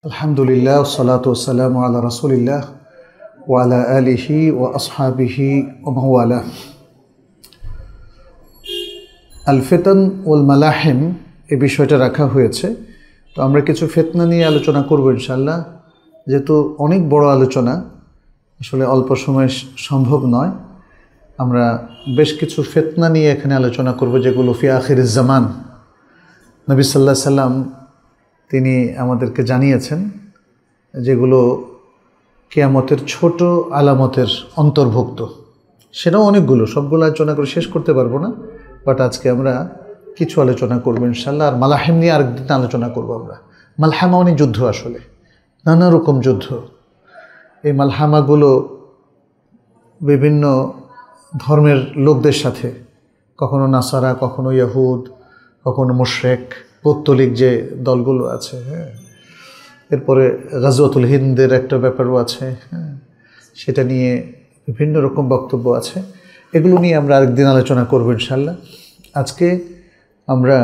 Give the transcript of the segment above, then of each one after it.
আলহামদুলিল্লাহ ওয়াসসালাতু ওয়াসসালামু আলা রাসূলিল্লাহ ওয়া আলা আলিহি ওয়া আসহাবিহি ওয়া মান ওয়ালা। আল ফিতান ওয়াল মালাহিম এই বিষয়টা রাখা হয়েছে। তো আমরা কিছু ফিতনা নিয়ে আলোচনা করব ইনশাআল্লাহ। যেহেতু অনেক বড় আলোচনা, আসলে অল্প সময়ে সম্ভব নয়। আমরা বেশ কিছু ফিতনা নিয়ে এখানে আলোচনা করব, যেগুলো ফি আখিরিজ জামান নবী সাল্লাল্লাহু আলাইহি সাল্লাম তিনি আমাদেরকে জানিয়েছেন, যেগুলো কিয়ামতের ছোট আলামতের অন্তর্ভুক্ত। সেটাও অনেকগুলো, সবগুলো আলোচনা করে শেষ করতে পারবো না, বাট আজকে আমরা কিছু আলোচনা করবো ইনশাআল্লাহ। আর মালাহিম নিয়ে আরেকদিন আলোচনা করবো আমরা। মালহামা মানে যুদ্ধ, আসলে নানা রকম যুদ্ধ। এই মালহামাগুলো বিভিন্ন ধর্মের লোকদের সাথে, কখনো নাসারা, কখনো ইয়াহুদ, কখনো মুশরিক, পৌত্তলিক যে দলগুলো আছে, এরপরে গাজওয়াতুল হিন্দের একটা ব্যাপারও আছে, সেটা নিয়ে বিভিন্ন রকম বক্তব্য আছে। এগুলো নিয়ে আমরা আরেকদিন আলোচনা করব ইনশাআল্লাহ। আজকে আমরা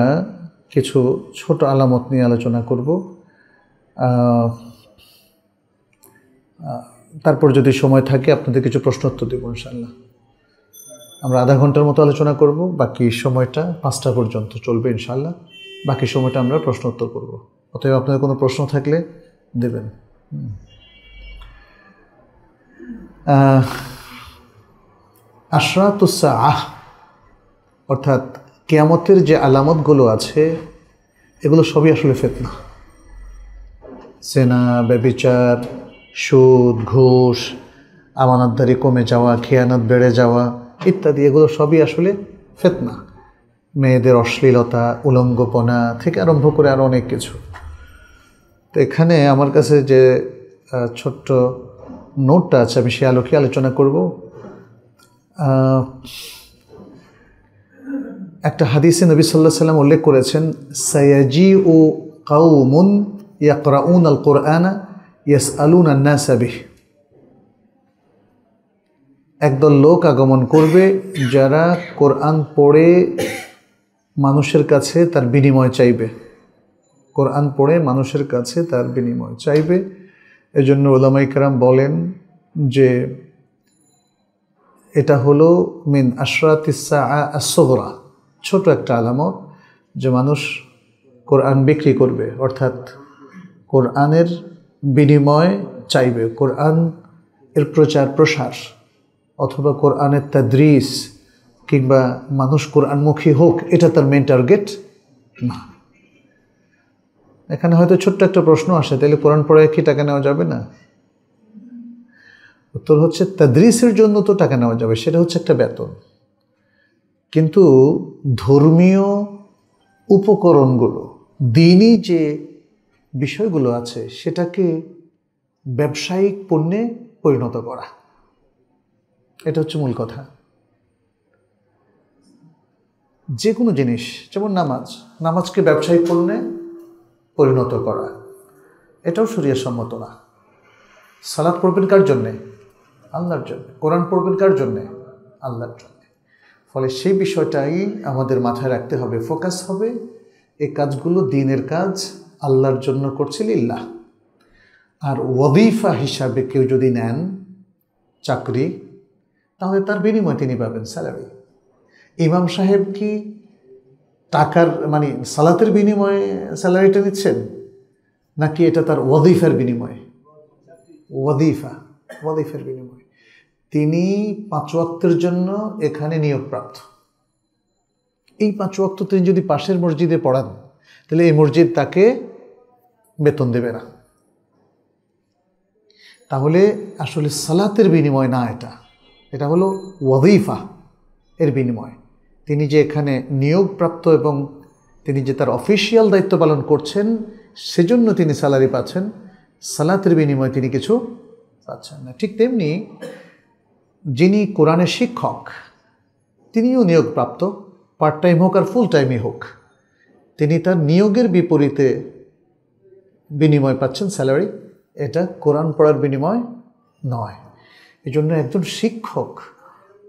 কিছু ছোট আলামত নিয়ে আলোচনা করব। তারপর যদি সময় থাকে আপনাদের কিছু প্রশ্ন উত্তর দেব ইনশাআল্লাহ। আমরা আধা ঘন্টার মতো আলোচনা করব, বাকি সময়টা 5টা পর্যন্ত চলবে ইনশাআল্লাহ। বাকি সময়টা আমরা প্রশ্ন উত্তর করব। অতএব আপনাদের কোনো প্রশ্ন থাকলে দেবেন। আশরাতুস সাআহ অর্থাৎ কিয়ামতের যে আলামতগুলো আছে, এগুলো সবই আসলে ফিতনা। জেনা, ব্যভিচার, সুদ, ঘুষ, আমানতদারি কমে যাওয়া, খেয়ানত বেড়ে যাওয়া ইত্যাদি, এগুলো সবই আসলে ফিতনা। মেয়েদের অশ্লীলতা, উলঙ্গপনা থেকে আরম্ভ করে আরও অনেক কিছু। তো এখানে আমার কাছে যে ছোট্ট নোটটা আছে, আমি সে আলোকে আলোচনা করব। একটা হাদিসে নবী সাল্লাল্লাহু আলাইহি সাল্লাম উল্লেখ করেছেন, সায়াজিউ কাউমুন ইয়াকরাউন আল কুরআনা ইয়াসআলুনা আন-নাসা বিহি। একদল লোক আগমন করবে যারা কোরআন পড়ে মানুষের কাছে তার বিনিময় চাইবে। কোরআন পড়ে মানুষের কাছে তার বিনিময় চাইবে। এজন্য উলামায়ে কেরাম বলেন যে এটা হলো মিন আশরাতিস সাআ আস-সুগরা, ছোট একটা আলামত, যে মানুষ কোরআন বিক্রি করবে, অর্থাৎ কোরআনের বিনিময় চাইবে। কোরআন এর প্রচার প্রসার অথবা কোরআনের তাদরিস কিংবা মানুষ কোরআনমুখী হোক, এটা তার মেন টার্গেট না। এখানে হয়তো ছোট্ট একটা প্রশ্ন আসে, তাহলে কোরআন পড়ে কি টাকা নেওয়া যাবে না? উত্তর হচ্ছে, তাদরিসের জন্য তো টাকা নেওয়া যাবে, সেটা হচ্ছে একটা বেতন। কিন্তু ধর্মীয় উপকরণগুলো, দ্বীনি যে বিষয়গুলো আছে, সেটাকে ব্যবসায়িক পণ্যে পরিণত করা, এটা হচ্ছে মূল কথা। যে কোনো জিনিস, যেমন নামাজকে ব্যবসায়িক পণ্যে পরিণত করা, এটাও শরীয়ত সম্মত না। সালাত পড়বেন কার জন্যে? আল্লাহর জন্যে। কোরআন পড়বেন কার জন্যে? আল্লাহর জন্যে। ফলে সেই বিষয়টাই আমাদের মাথায় রাখতে হবে, ফোকাস হবে এই কাজগুলো দ্বীনের কাজ, আল্লাহর জন্য করছে লিল্লাহ। আর ওয়াজিফা হিসাবে কেউ যদি নেন চাকরি, তাহলে তার বিনিময় তিনি পাবেন স্যালারি। ইমাম সাহেব কি টাকার মানে সালাতের বিনিময়ে স্যালারিটা নিচ্ছেন, নাকি এটা তার ওয়াজিফার বিনিময়ে? ওয়াজিফার বিনিময়ে। তিনি 5 ওয়াক্তের জন্য এখানে নিয়োগপ্রাপ্ত। এই 5 ওয়াক্ত তিনি যদি পাশের মসজিদে পড়ান, তাহলে এই মসজিদ তাকে বেতন দেবে না। তাহলে আসলে সালাতের বিনিময় না, এটা হলো ওয়াজিফা এর বিনিময়। তিনি যে এখানে নিয়োগপ্রাপ্ত এবং তিনি যে তার অফিসিয়াল দায়িত্ব পালন করছেন, সেজন্য তিনি স্যালারি পাচ্ছেন, সালাতের বিনিময়ে তিনি কিছু পাচ্ছেন না। ঠিক তেমনি যিনি কোরআনের শিক্ষক, তিনিও নিয়োগপ্রাপ্ত, পার্ট টাইম হোক আর ফুল টাইমই হোক, তিনি তার নিয়োগের বিপরীতে বিনিময় পাচ্ছেন স্যালারি। এটা কোরআন পড়ার বিনিময় নয়। এই জন্য একজন শিক্ষক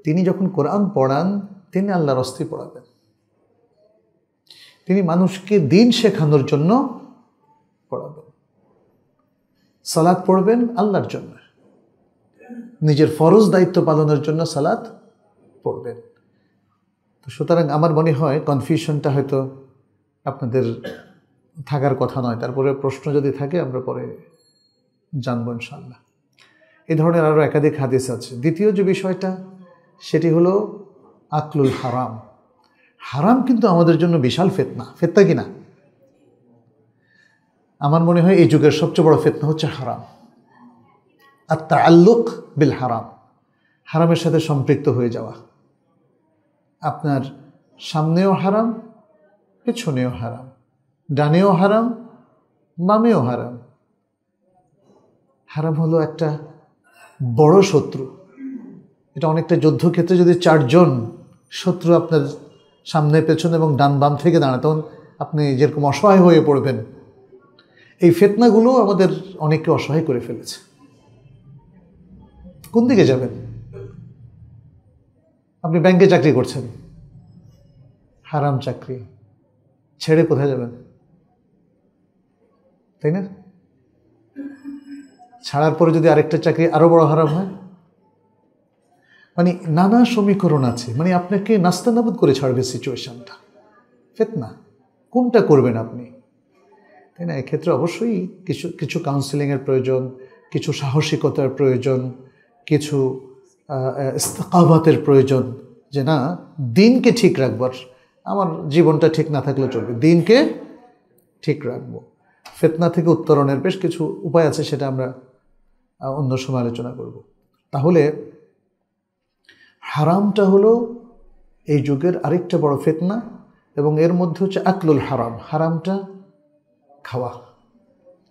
তিনি যখন কোরআন পড়ান, তিনি আল্লাহর রাস্তায় পড়াবেন। তিনি মানুষকে দ্বীন শেখানোর জন্য পড়াবেন। সালাত পড়বেন আল্লাহর জন্য, নিজের ফরজ দায়িত্ব পালনের জন্য সালাত পড়বেন। তো সুতরাং আমার মনে হয় কনফিউশনটা হয়তো আপনাদের থাকার কথা নয়। তারপরে প্রশ্ন যদি থাকে আমরা পরে জানবো ইনশাআল্লাহ। এই ধরনের আরও একাধিক হাদিস আছে। দ্বিতীয় যে বিষয়টা সেটি হলো আকলুল হারাম। হারাম কিন্তু আমাদের জন্য বিশাল ফিতনা, ফিতনা কিনা? আমার মনে হয় এই যুগের সবচেয়ে বড় ফিতনা হচ্ছে হারাম, আর তাআল্লুক বিল হারাম, হারামের সাথে সম্পৃক্ত হয়ে যাওয়া। আপনার সামনেও হারাম, পেছনেও হারাম, ডানেও হারাম, বামেও হারাম। হারাম হলো একটা বড় শত্রু। এটা অনেকটা যুদ্ধক্ষেত্রে যদি 4 জন শত্রু আপনার সামনে, পেছনে এবং ডান বাম থেকে দাঁড়ায়, তখন আপনি যেরকম অসহায় হয়ে পড়বেন। এই ফিতনাগুলো আমাদের অনেককে অসহায় করে ফেলেছে। কোন দিকে যাবেন? আপনি ব্যাংকে চাকরি করছেন, হারাম চাকরি ছেড়ে কোথায় যাবেন? তাই না? ছাড়ার পরে যদি আরেকটা চাকরি আরো বড় হারাম হয়, মানে নানা সমীকরণ আছে, মানে আপনাকে নাস্তানাবুদ করে ছাড়বে সিচুয়েশনটা। ফিতনা কোনটা করবেন আপনি? তাই না? এক্ষেত্রে অবশ্যই কিছু কাউন্সেলিংয়ের প্রয়োজন, কিছু সাহসিকতার প্রয়োজন, কিছু ইস্তেকামতের প্রয়োজন, যে না দিনকে ঠিক রাখবার, আমার জীবনটা ঠিক না থাকলেও চলবে, দিনকে ঠিক রাখবো। ফিতনা থেকে উত্তরণের বেশ কিছু উপায় আছে, সেটা আমরা অন্য সময় আলোচনা করব। তাহলে হারামটা হলো এই যুগের আরেকটা বড় ফিতনা, এবং এর মধ্যে হচ্ছে আকলুল হারাম, হারামটা খাওয়া।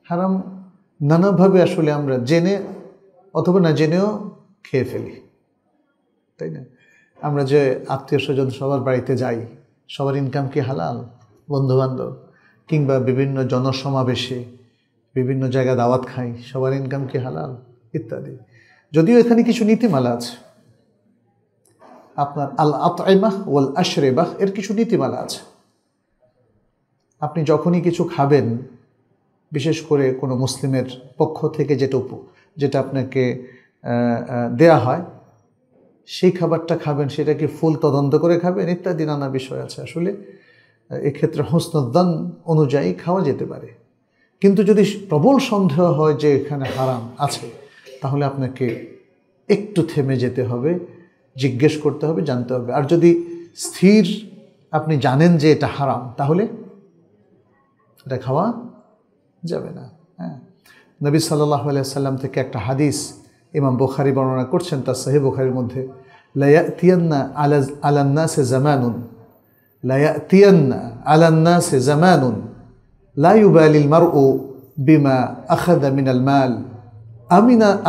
হারাম নানাভাবে আসলে আমরা জেনে অথবা না জেনেও খেয়ে ফেলি, তাই না? আমরা যে আত্মীয় স্বজন সবার বাড়িতে যাই, সবার ইনকাম কি হালাল? বন্ধুবান্ধব কিংবা বিভিন্ন জনসমাবেশে বিভিন্ন জায়গায় দাওয়াত খাই, সবার ইনকাম কি হালাল? ইত্যাদি। যদিও এখানে কিছু নীতিমালা আছে, আপনার আল আতইমাহ ওয়াল আশরিবাহ এর কিছু নীতিমালা আছে। আপনি যখনই কিছু খাবেন, বিশেষ করে কোনো মুসলিমের পক্ষ থেকে যেটা আপনাকে দেয়া হয়, সেই খাবারটা খাবেন, সেটা কি ফুল তদন্ত করে খাবেন ইত্যাদি নানা বিষয় আছে। আসলে এক্ষেত্রে হুসনুদ্দান অনুযায়ী খাওয়া যেতে পারে, কিন্তু যদি প্রবল সন্দেহ হয় যে এখানে হারাম আছে, তাহলে আপনাকে একটু থেমে যেতে হবে, জিজ্ঞেস করতে হবে, জানতে হবে। আর যদি স্থির আপনি জানেন যে এটা হারাম, তাহলে এটা খাওয়া যাবে না। হ্যাঁ, নবী সাল্লাল্লাহু আলাইহি সাল্লাম থেকে একটা হাদিস ইমাম বুখারী বর্ণনা করছেন তার সহিহ বুখারীর মধ্যে, লা ইয়াতিয়ান্না আলান নাসি জামানুন, লা ইয়াতিয়ান্না আলান নাসি জামানুন লা ইউবালিল মারউ বিমা আখাযা মিনাল মাল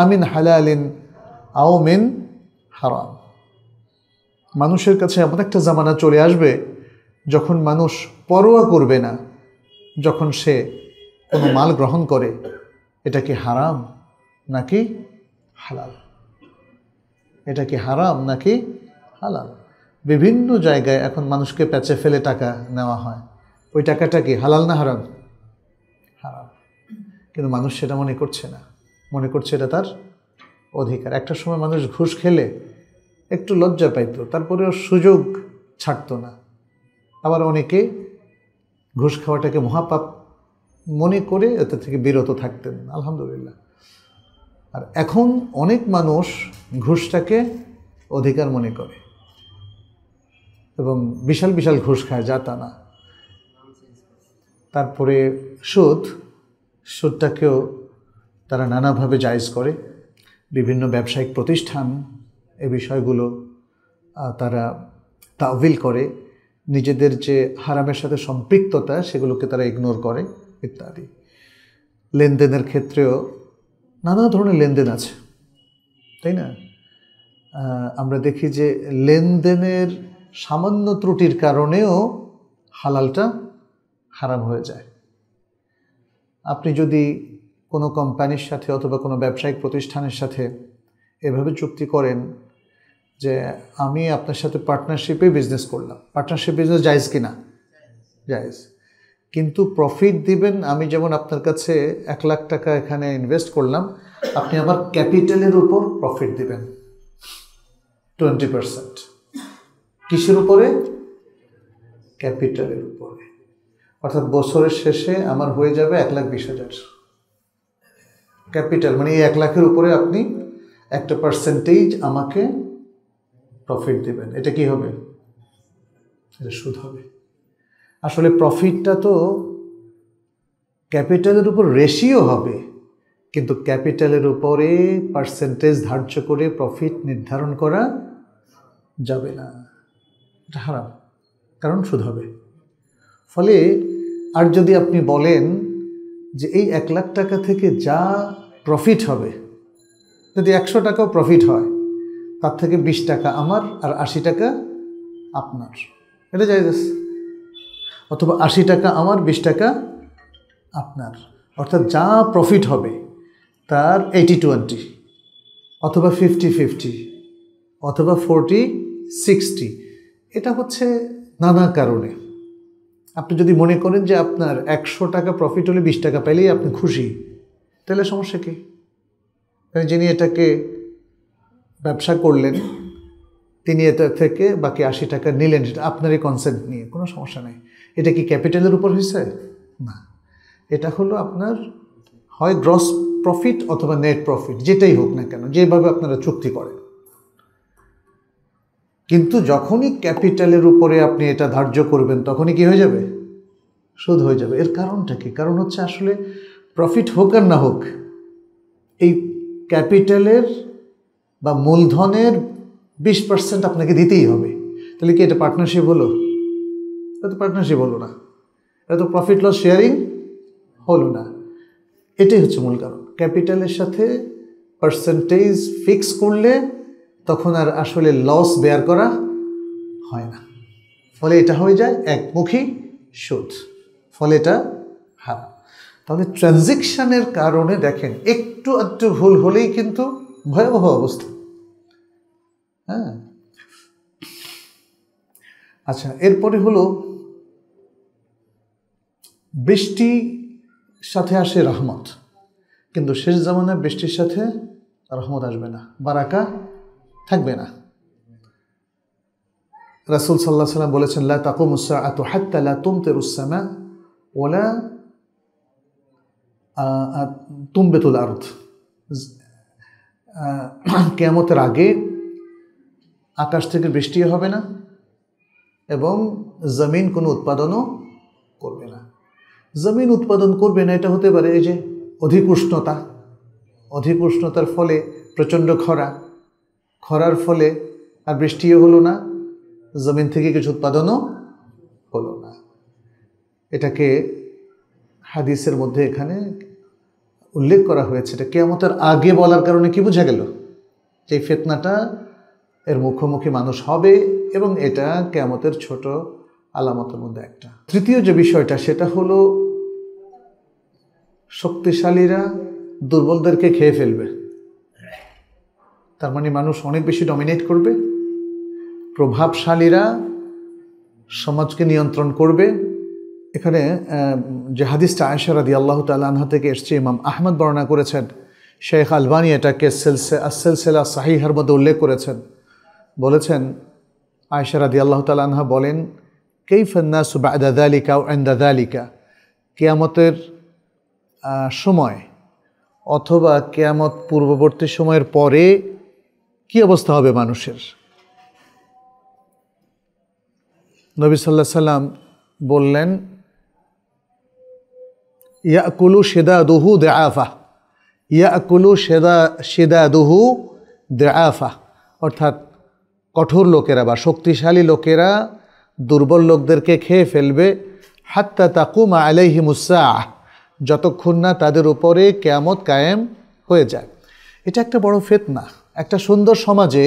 আমিন হালালিন আও মিন হারাম। মানুষের কাছে এমন একটা জামানা চলে আসবে যখন মানুষ পরোয়া করবে না, যখন সে কোনো মাল গ্রহণ করে, এটা কি হারাম নাকি হালাল, এটা কি হারাম নাকি হালাল। বিভিন্ন জায়গায় এখন মানুষকে প্যাচে ফেলে টাকা নেওয়া হয়, ওই টাকাটা কি হালাল না হারাম? হারাম। কিন্তু মানুষ সেটা মনে করছে না, মনে করছে এটা তার অধিকার। একটা সময় মানুষ ঘুষ খেলে একটু লজ্জা পাইতো, তারপরেও সুযোগ ছাড়তো না। আবার অনেকে ঘুষ খাওয়াটাকে মহাপাপ মনে করে এতে থেকে বিরত থাকতেন, আলহামদুলিল্লাহ। আর এখন অনেক মানুষ ঘুষটাকে অধিকার মনে করে এবং বিশাল বিশাল ঘুষ খায়, যা তা না। তারপরে সুদটাকেও তারা নানাভাবে জায়েজ করে। বিভিন্ন ব্যবসায়িক প্রতিষ্ঠান এ বিষয়গুলো তারা তাওয়িল করে, নিজেদের যে হারামের সাথে সম্পৃক্ততা সেগুলোকে তারা ইগনোর করে ইত্যাদি। লেনদেনের ক্ষেত্রেও নানা ধরনের লেনদেন আছে, তাই না? আমরা দেখি যে লেনদেনের সামান্য ত্রুটির কারণেও হালালটা হারাম হয়ে যায়। আপনি যদি কোনো কোম্পানির সাথে অথবা কোনো ব্যবসায়িক প্রতিষ্ঠানের সাথে এভাবে চুক্তি করেন যে আমি আপনার সাথে পার্টনারশিপে বিজনেস করলাম, পার্টনারশিপ বিজনেস জায়েজ কিনা? জায়েজ। কিন্তু প্রফিট দিবেন, আমি যেমন আপনার কাছে 1 লাখ টাকা এখানে ইনভেস্ট করলাম, আপনি আমার ক্যাপিটালের উপর প্রফিট দিবেন 20%। কিসের উপরে? ক্যাপিটালের উপরে। অর্থাৎ বছরের শেষে আমার হয়ে যাবে 1,20,000 ক্যাপিটাল, মানে এই 1 লাখের উপরে আপনি একটা পার্সেন্টেজ আমাকে প্রফিট দিবেন। এটা কি হবে? এটা সুদ হবে। আসলে প্রফিটটা তো ক্যাপিটালের উপর রেশিও হবে, কিন্তু ক্যাপিটালের উপরে পার্সেন্টেজ ধার্য করে প্রফিট নির্ধারণ করা যাবে না, এটা হারাম, কারণ সুদ হবে। ফলে আর যদি আপনি বলেন যে এই 1 লাখ টাকা থেকে যা প্রফিট হবে, যদি 100 টাকাও প্রফিট হয়, তার থেকে 20 টাকা আমার আর 80 টাকা আপনার, এটা জায়েজ। অথবা 80 টাকা আমার, 20 টাকা আপনার, অর্থাৎ যা প্রফিট হবে তার 80-20, অথবা 50-50, অথবা 40-60। এটা হচ্ছে নানা কারণে। আপনি যদি মনে করেন যে আপনার 100 টাকা প্রফিট হলে 20 টাকা পেলেই আপনি খুশি, তাহলে সমস্যা কি? যিনি এটাকে ব্যবসা করলেন তিনি এটা থেকে বাকি 80 টাকা নিলেন, সেটা আপনারই কনসেন্ট নিয়ে, কোনো সমস্যা নেই। এটা কি ক্যাপিটালের উপর হয়েছে? না, এটা হলো আপনার হয় গ্রস প্রফিট অথবা নেট প্রফিট, যেটাই হোক না কেন, যেভাবে আপনারা চুক্তি করেন। কিন্তু যখনই ক্যাপিটালের উপরে আপনি এটা ধার্য করবেন, তখনই কি হয়ে যাবে? সুদ হয়ে যাবে। এর কারণটা কি? কারণ হচ্ছে আসলে প্রফিট হোক আর না হোক, এই ক্যাপিটালের বা মূলধনের 20% আপনাকে দিতেই হবে। তাহলে কি এটা পার্টনারশিপ হলো? এটা তো পার্টনারশিপ হলো না, এটা তো প্রফিট লস শেয়ারিং হলো না। এটাই হচ্ছে মূল কারণ। ক্যাপিটালের সাথে পার্সেন্টেজ ফিক্স করলে তখন আর আসলে লস বেয়ার করা হয় না, ফলে এটা হয়ে যায় একমুখী সুদ, ফলে এটা হারাম। তাহলে ট্রানজ্যাকশনের কারণে দেখেন একটু একটু ভুল হলেই কিন্তু ভয়াবহ অবস্থা। হ্যাঁ, আচ্ছা, এরপরে হলো বৃষ্টি সাথে আসে রহমত, কিন্তু শেষ জামানায় বৃষ্টির সাথে রহমত আসবে না, বারাকা থাকবে না। রাসূল সাল্লাল্লাহু আলাইহি ওয়াসাল্লাম বলেছেন, লা তাকুমুস সাআতু হাত্তা লা তুমতিরুস সামা ওয়ালা তুমবিতুল আরদ। কিয়ামতের আগে আকাশ থেকে বৃষ্টি হবে না এবং জমিন কোনো উৎপাদনও করবে না। জমিন উৎপাদন করবে না, এটা হতে পারে এই যে অধিক উষ্ণতা, অধিক উষ্ণতার ফলে প্রচণ্ড খরা, খরার ফলে আর বৃষ্টিও হলো না, জমিন থেকে কিছু উৎপাদনও হলো না। এটাকে হাদিসের মধ্যে এখানে উল্লেখ করা হয়েছে। এটা কিয়ামতের আগে বলার কারণে কি বোঝা গেল? যে ফিতনাটা এর মুখোমুখি মানুষ হবে এবং এটা কিয়ামতের ছোট আলামতের মধ্যে একটা। তৃতীয় যে বিষয়টা সেটা হলো শক্তিশালীরা দুর্বলদেরকে খেয়ে ফেলবে। তার মানে মানুষ অনেক বেশি ডমিনেট করবে, প্রভাবশালীরা সমাজকে নিয়ন্ত্রণ করবে। এখানে যে হাদিসটা আয়েশা রাদিয়াল্লাহু তাআলা আনহা থেকে এসেছে, ইমাম আহমদ বর্ণনা করেছেন, শেখ আলবানী এটাকে সিলসিলা সাহিহার মধ্যে উল্লেখ করেছেন। বলেছেন আয়েশা রাদিয়াল্লাহু তাআলা আনহা বলেন, কাইফান নাসু বা'দা যালিকা ওয়া ইনদা যালিকা, কিয়ামতের সময় অথবা কিয়ামত পূর্ববর্তী সময়ের পরে কি অবস্থা হবে মানুষের। নবী সাল্লাল্লাহু আলাইহি সাল্লাম বললেন, ইয়াকুলু শিদাদুহু দুআফা, ইয়াকুলু শিদাদুহু দুআফা, অর্থাৎ কঠোর লোকেরা বা শক্তিশালী লোকেরা দুর্বল লোকদেরকে খেয়ে ফেলবে, হাত্তা তাকুমা আলাইহিমুস সাআহ, যতক্ষণ না তাদের উপরে কিয়ামত কায়েম হয়ে যায়। এটা একটা বড় ফিতনা। একটা সুন্দর সমাজে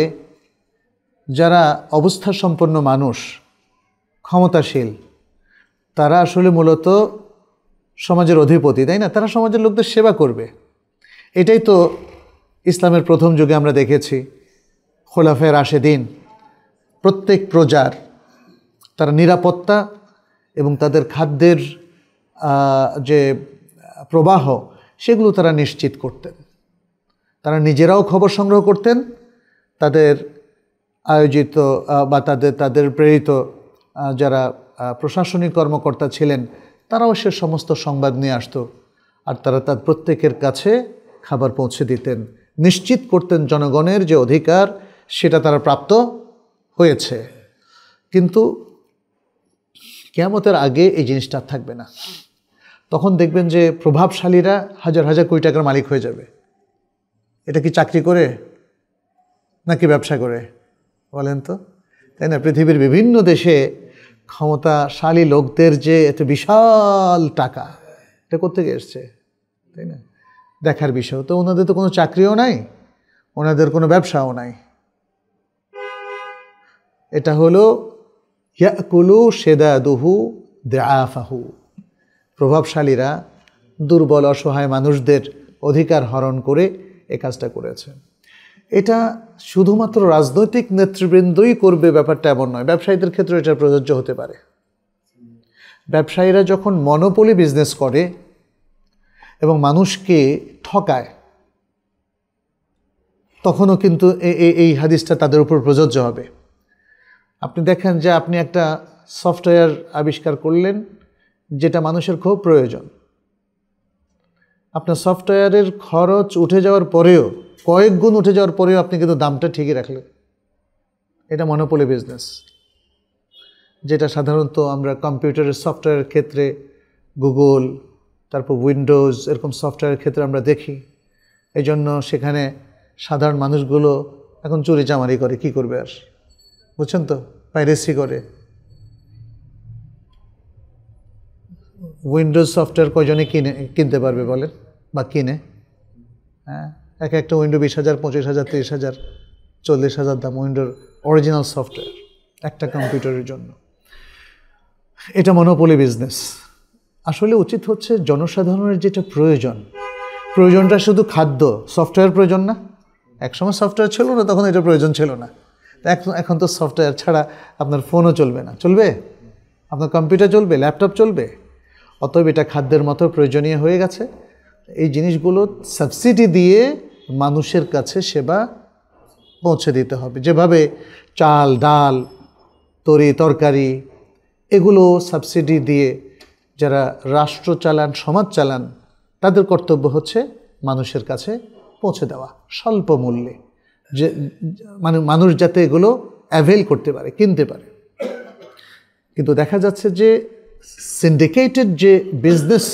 যারা অবস্থা সম্পন্ন মানুষ, ক্ষমতাশীল, তারা আসলে মূলত সমাজের অধিপতি, তাই না? তারা সমাজের লোকদের সেবা করবে। এটাই তো ইসলামের প্রথম যুগে আমরা দেখেছি। খোলাফায়ে রাশেদিন প্রত্যেক প্রজার তারা নিরাপত্তা এবং তাদের খাদ্যের যে প্রবাহ সেগুলো তারা নিশ্চিত করতেন। তারা নিজেরাও খবর সংগ্রহ করতেন, তাদের আয়োজিত বা তাদের প্রেরিত যারা প্রশাসনিক কর্মকর্তা ছিলেন তারাও সে সমস্ত সংবাদ নিয়ে আসতো, আর তারা তার প্রত্যেকের কাছে খাবার পৌঁছে দিতেন, নিশ্চিত করতেন জনগণের যে অধিকার সেটা তারা প্রাপ্ত হয়েছে। কিন্তু কিয়ামতের আগে এই জিনিসটা থাকবে না। তখন দেখবেন যে প্রভাবশালীরা হাজার হাজার কোটি টাকার মালিক হয়ে যাবে। এটা কি চাকরি করে নাকি ব্যবসা করে বলেন তো, তাই না? পৃথিবীর বিভিন্ন দেশে ক্ষমতাশালী লোকদের যে এত বিশাল টাকা, এটা কোত্থেকে এসছে, তাই না? দেখার বিষয় তো, ওনাদের তো কোনো চাকরিও নাই, ওনাদের কোনো ব্যবসাও নাই। এটা হলো ইয়াকুলু শেদাদুহু দাআফাহু, প্রভাবশালীরা দুর্বল অসহায় মানুষদের অধিকার হরণ করে এ কাজটা করেছে। এটা শুধুমাত্র রাজনৈতিক নেতৃবৃন্দই করবে ব্যাপারটা এমন নয়, ব্যবসায়ীদের ক্ষেত্রে এটা প্রযোজ্য হতে পারে। ব্যবসায়ীরা যখন মনোপলি বিজনেস করে এবং মানুষকে ঠকায়, তখনও কিন্তু এই হাদিসটা তাদের উপর প্রযোজ্য হবে। আপনি দেখেন যে আপনি একটা সফটওয়্যার আবিষ্কার করলেন যেটা মানুষের খুব প্রয়োজন, আপনার সফটওয়্যারের খরচ উঠে যাওয়ার পরেও, কয়েক গুণ উঠে যাওয়ার পরেও আপনি কিন্তু দামটা ঠিকই রাখলেন। এটা মনোপলি বিজনেস, যেটা সাধারণত আমরা কম্পিউটারের সফটওয়্যারের ক্ষেত্রে গুগল, তারপর উইন্ডোজ এরকম সফটওয়্যারের ক্ষেত্রে আমরা দেখি। এই জন্য সেখানে সাধারণ মানুষগুলো এখন চুরি চামারি করে, কি করবে আর, বুঝছেন তো, পাইরেসি করে। উইন্ডোজ সফটওয়্যার কয়জনে কিনতে পারবে বলেন, বা কিনে? হ্যাঁ, একটা উইন্ডো 20,000, 25,000, 30,000, 40,000 দাম উইন্ডোর অরিজিনাল সফটওয়্যার একটা কম্পিউটারের জন্য। এটা মনোপলি বিজনেস। আসলে উচিত হচ্ছে জনসাধারণের যেটা প্রয়োজনটা শুধু খাদ্য, সফটওয়্যার প্রয়োজন না। একসময় সফটওয়্যার ছিল না, তখন এটা প্রয়োজন ছিল না। এখন তো সফটওয়্যার ছাড়া আপনার ফোনও চলবে না, চলবে? আপনার কম্পিউটার চলবে, ল্যাপটপ চলবে? অতএব এটা খাদ্যের মতো প্রয়োজনীয় হয়ে গেছে। এই জিনিসগুলো সাবসিডি দিয়ে মানুষের কাছে সেবা পৌঁছে দিতে হবে। যেভাবে চাল, ডাল, তরকারি এগুলো সাবসিডি দিয়ে যারা রাষ্ট্র চালান, সমাজ চালান, তাদের কর্তব্য হচ্ছে মানুষের কাছে পৌঁছে দেওয়া স্বল্প মূল্যে, যে মানুষ যাতে এগুলো অ্যাভেল করতে পারে, কিনতে পারে। কিন্তু দেখা যাচ্ছে যে সিন্ডিকেটেড যে বিজনেস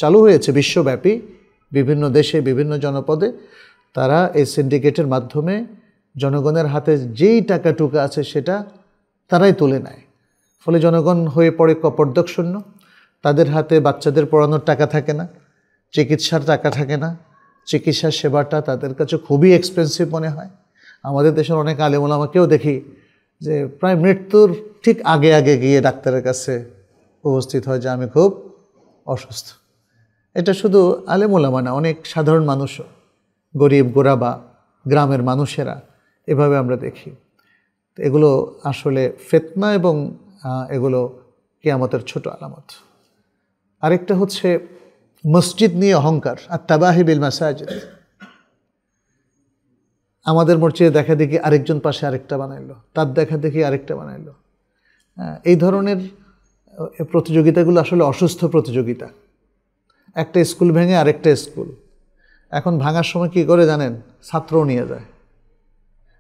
চালু হয়েছে বিশ্বব্যাপী, বিভিন্ন দেশে, বিভিন্ন জনপদে, তারা এই সিন্ডিকেটের মাধ্যমে জনগণের হাতে যেই টাকাটুকু আছে সেটা তারাই তুলে নেয়। ফলে জনগণ হয়ে পড়ে কপর্দকশূন্য। তাদের হাতে বাচ্চাদের পড়ানোর টাকা থাকে না, চিকিৎসার টাকা থাকে না, চিকিৎসা সেবাটা তাদের কাছে খুবই এক্সপেন্সিভ মনে হয়। আমাদের দেশের অনেক আলেম ওলামাকেও দেখি যে প্রায় মৃত্যুর ঠিক আগে আগে গিয়ে ডাক্তারের কাছে উপস্থিত হয় যে আমি খুব অসুস্থ। এটা শুধু আলেম ওলামা না, অনেক সাধারণ মানুষও, গরিব গোরাবা, গ্রামের মানুষেরা, এভাবে আমরা দেখি। এগুলো আসলে ফিতনা এবং এগুলো কিয়ামতের ছোট আলামত। আরেকটা হচ্ছে মসজিদ নিয়ে অহংকার, আর তাবাহি বিল মাসাজিদ। আমাদের মসজিদে দেখা দেখি আরেকজন পাশে আরেকটা বানাইলো, তার দেখা দেখি আরেকটা বানাইলো। এই ধরনের প্রতিযোগিতাগুলো আসলে অসুস্থ প্রতিযোগিতা। একটা স্কুল ভেঙে আরেকটা স্কুল, এখন ভাঙার সময় কী করে জানেন? ছাত্রও নিয়ে যায়,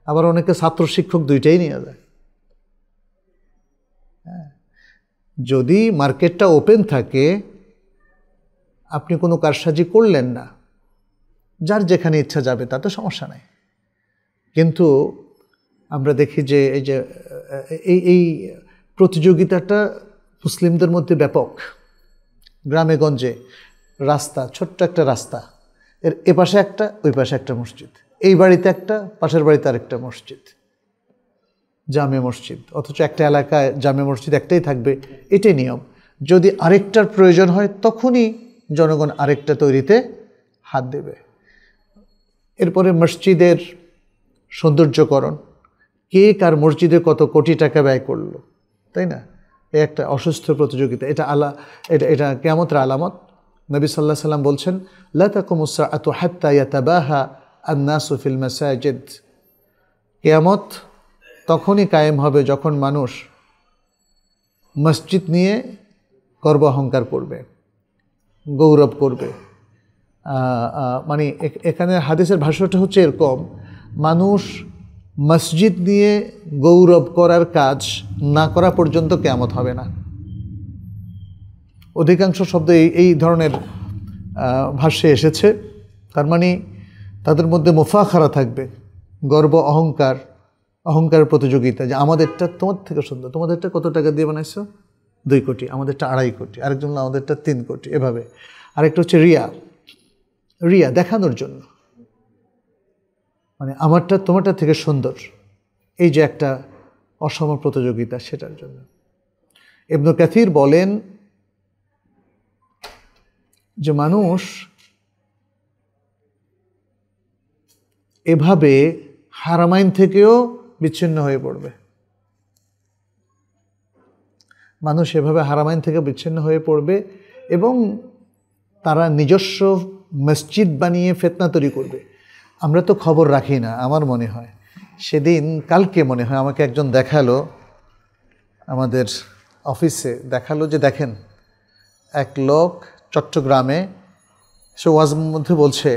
আবার অনেকে ছাত্র শিক্ষক দুইটাই নিয়ে যায়। যদি মার্কেটটা ওপেন থাকে, আপনি কোনো কারসাজি করলেন না, যার যেখানে ইচ্ছা যাবে, তাতে সমস্যা নাই। কিন্তু আমরা দেখি যে এই প্রতিযোগিতাটা মুসলিমদের মধ্যে ব্যাপক। গ্রামে গঞ্জে রাস্তা, ছোট্ট একটা রাস্তা, এর এপাশে একটা, ওই পাশে একটা মসজিদ, এই বাড়িতে একটা, পাশের বাড়িতে আরেকটা মসজিদ, জামে মসজিদ। অথচ একটা এলাকায় জামে মসজিদ একটাই থাকবে, এটাই নিয়ম। যদি আরেকটার প্রয়োজন হয়, তখনই জনগণ আরেকটা তৈরিতে হাত দেবে। এরপরে মসজিদের সৌন্দর্যকরণ, কে কার মসজিদে কত কোটি টাকা ব্যয় করলো, তাই না? এই একটা অসুস্থ প্রতিযোগিতা, এটা কিয়ামতের আলামত। নবী সাল্লাল্লাহু আলাইহি সাল্লাম বলছেন, লা তাকুমুস সাআতু হাত্তা ইয়াতাবাহা আন-নাসু ফিল মাসাজিদ। কিয়ামত তখনই কায়েম হবে যখন মানুষ মসজিদ নিয়ে গর্ব অহংকার করবে, গৌরব করবে। মানে এখানে হাদিসের ভাষ্যটা হচ্ছে এরকম, মানুষ মসজিদ নিয়ে গৌরব করার কাজ না করা পর্যন্ত কিয়ামত হবে না। অধিকাংশ শব্দ এই ধরনের ভাষ্যে এসেছে। তার মানে তাদের মধ্যে মুফাখারা থাকবে, গর্ব অহংকার প্রতিযোগিতা, যে আমাদেরটা তোমার থেকে সুন্দর, তোমাদেরটা কত টাকা দিয়ে বানাইছো, 2 কোটি, আমাদেরটা 2.5 কোটি, আরেকজন আমাদেরটা 3 কোটি, এভাবে। আরেকটা হচ্ছে রিয়া দেখানোর জন্য, মানে আমারটা তোমারটা থেকে সুন্দর, এই যে একটা অসম প্রতিযোগিতা, সেটার জন্য। ইবনে কাসির বলেন যে মানুষ এভাবে হারামাইন থেকেও বিচ্ছিন্ন হয়ে পড়বে। মানুষ এভাবে হারামাইন থেকে বিচ্ছিন্ন হয়ে পড়বে এবং তারা নিজস্ব মসজিদ বানিয়ে ফিতনা তৈরি করবে। আমরা তো খবর রাখি না, আমার মনে হয় কালকে মনে হয় আমাকে একজন দেখালো, আমাদের অফিসে দেখালো যে দেখেন এক লোক চট্টগ্রামে, সে ওয়াজের মধ্যে বলছে